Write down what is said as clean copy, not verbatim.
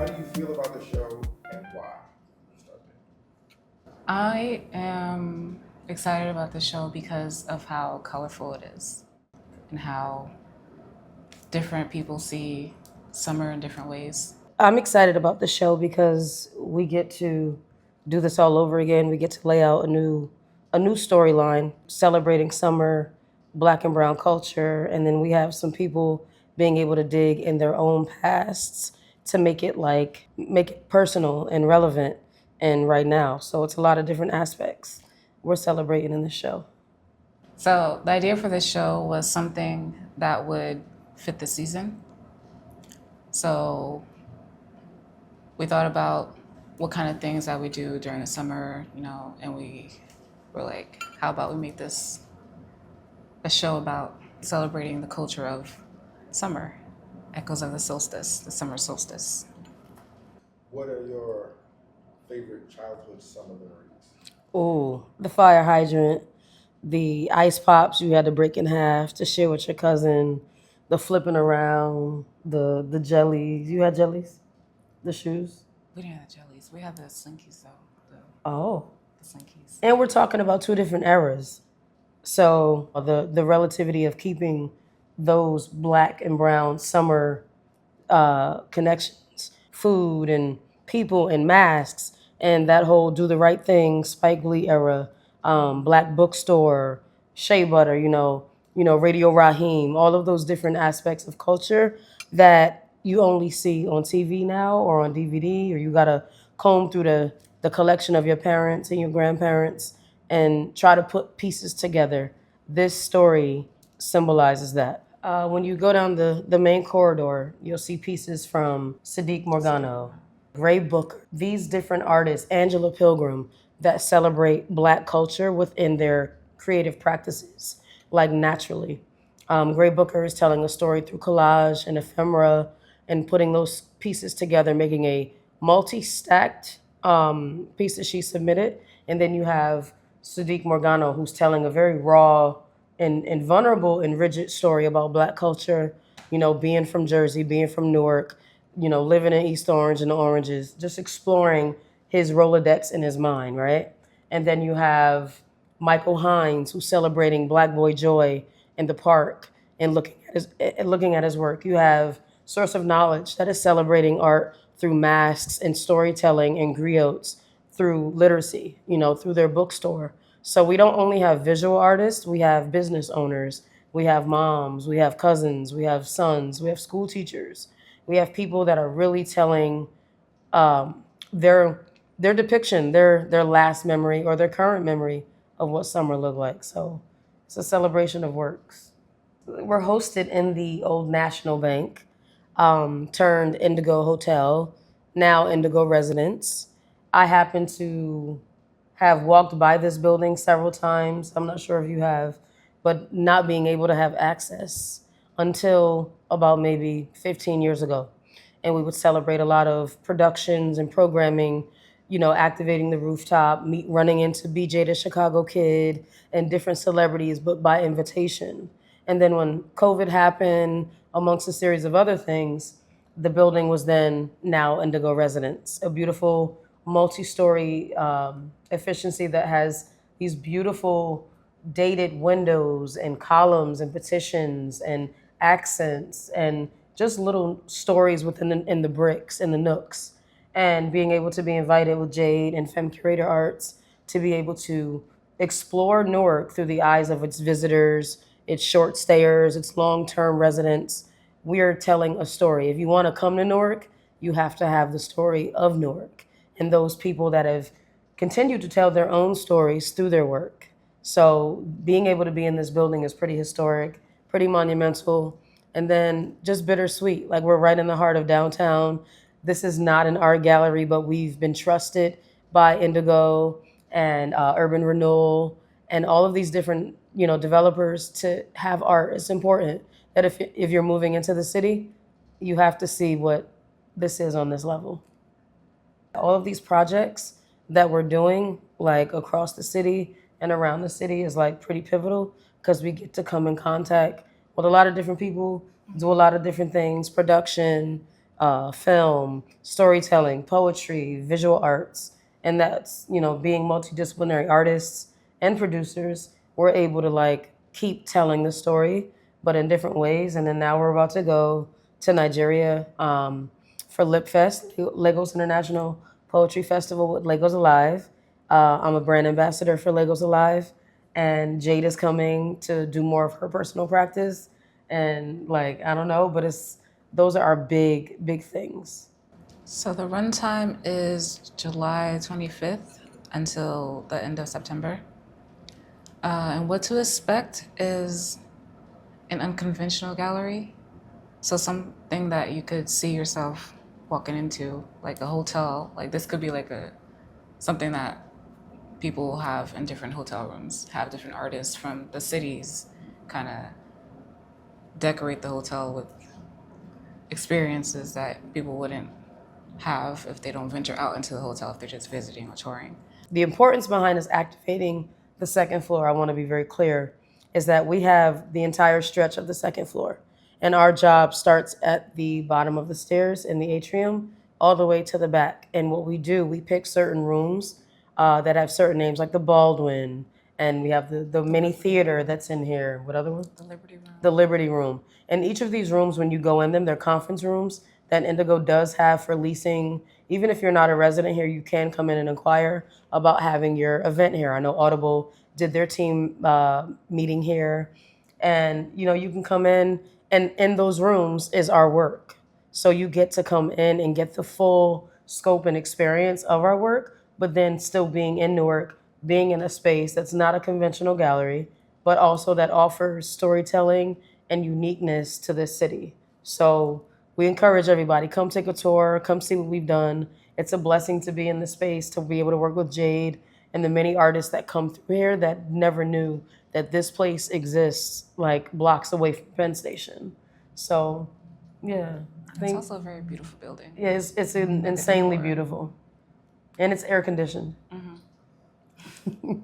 How do you feel about the show and why? Start I am excited about the show because of how colorful it is and how different people see summer in different ways. I'm excited about the show because we get to do this all over again. We get to lay out a new storyline celebrating summer, black and brown culture, and then we have some people being able to dig in their own pasts to make it personal and relevant and right now. So it's a lot of different aspects we're celebrating in the show. So the idea for this show was something that would fit the season. So we thought about what kind of things that we do during the summer, and we were like, how about we make this a show about celebrating the culture of summer, echoes of the solstice, the summer solstice. What are your favorite childhood summer memories? Ooh, the fire hydrant, the ice pops you had to break in half to share with your cousin, the flipping around, the jellies. You had jellies? The shoes? We didn't have the jellies. We had the slinkies though. Oh. The slinkies. And we're talking about two different eras. So the relativity of keeping those black and brown summer connections, food and people and masks, and that whole do the right thing, Spike Lee era, black bookstore, shea butter, Radio Raheem, all of those different aspects of culture that you only see on TV now or on DVD, or you gotta comb through the collection of your parents and your grandparents and try to put pieces together. This story symbolizes that. When you go down the main corridor, you'll see pieces from Sadi Morgano, Ray Booker, these different artists, Angela Pilgrim, that celebrate Black culture within their creative practices, like naturally. Gray Booker is telling a story through collage and ephemera and putting those pieces together, making a multi-stacked piece that she submitted. And then you have Sadiq Morgano, who's telling a very raw and vulnerable and rigid story about Black culture, being from Jersey, being from Newark, living in East Orange and the Oranges, just exploring his Rolodex in his mind, right? And then you have Michael Hines, who's celebrating Black Boy Joy in the park and looking at his work. You have Source of Knowledge that is celebrating art through masks and storytelling and griots through literacy, through their bookstore. So we don't only have visual artists, we have business owners, we have moms, we have cousins, we have sons, we have school teachers, we have people that are really telling um, their depiction, their last memory or their current memory of what summer looked like. So it's a celebration of works. We're hosted in the old National Bank, turned Indigo Hotel, now Indigo Residence. I happen to have walked by this building several times. I'm not sure if you have, but not being able to have access until about maybe 15 years ago. And we would celebrate a lot of productions and programming, activating the rooftop, running into BJ the Chicago Kid and different celebrities, but by invitation. And then when COVID happened, amongst a series of other things, the building was then now Indigo Residence, a beautiful multi-story efficiency that has these beautiful dated windows and columns and petitions and accents and just little stories in the bricks and the nooks. And being able to be invited with Jade and Femme Curator Arts to be able to explore Newark through the eyes of its visitors, its short stayers, its long-term residents. We are telling a story. If you want to come to Newark, you have to have the story of Newark and those people that have continued to tell their own stories through their work. So being able to be in this building is pretty historic, pretty monumental, and then just bittersweet. Like we're right in the heart of downtown. This is not an art gallery, but we've been trusted by Indigo and Urban Renewal and all of these different, developers to have art. It's important that if you're moving into the city, you have to see what this is on this level. All of these projects that we're doing, like across the city and around the city, is like pretty pivotal because we get to come in contact with a lot of different people, do a lot of different things, production, film, storytelling, poetry, visual arts, and that's being multidisciplinary artists and producers, we're able to like keep telling the story, but in different ways. And then now we're about to go to Nigeria for Lip Fest, Lagos International Poetry Festival with Lagos Alive. I'm a brand ambassador for Lagos Alive, and Jade is coming to do more of her personal practice. And like, I don't know, but those are our big things. So the runtime is July 25th until the end of September. And what to expect is an unconventional gallery. So something that you could see yourself walking into, like a hotel. Like this could be like something that people have in different hotel rooms, have different artists from the cities kind of decorate the hotel with experiences that people wouldn't have if they don't venture out into the hotel, if they're just visiting or touring. The importance behind us activating the second floor, I want to be very clear, is that we have the entire stretch of the second floor. And our job starts at the bottom of the stairs in the atrium all the way to the back. And what we do, we pick certain rooms that have certain names, like the Baldwin, and we have the mini theater that's in here. What other one? The Liberty Room. The Liberty Room. And each of these rooms, when you go in them, they're conference rooms that Indigo does have for leasing. Even if you're not a resident here, you can come in and inquire about having your event here. I know Audible did their team meeting here. And, you can come in, and in those rooms is our work. So you get to come in and get the full scope and experience of our work, but then still being in Newark, being in a space that's not a conventional gallery, but also that offers storytelling and uniqueness to this city. So we encourage everybody, come take a tour, come see what we've done. It's a blessing to be in the space, to be able to work with Jade and the many artists that come through here that never knew that this place exists like blocks away from Penn Station. So, yeah. It's also a very beautiful building. Yeah, it's insanely beautiful. And it's air conditioned. Mm-hmm.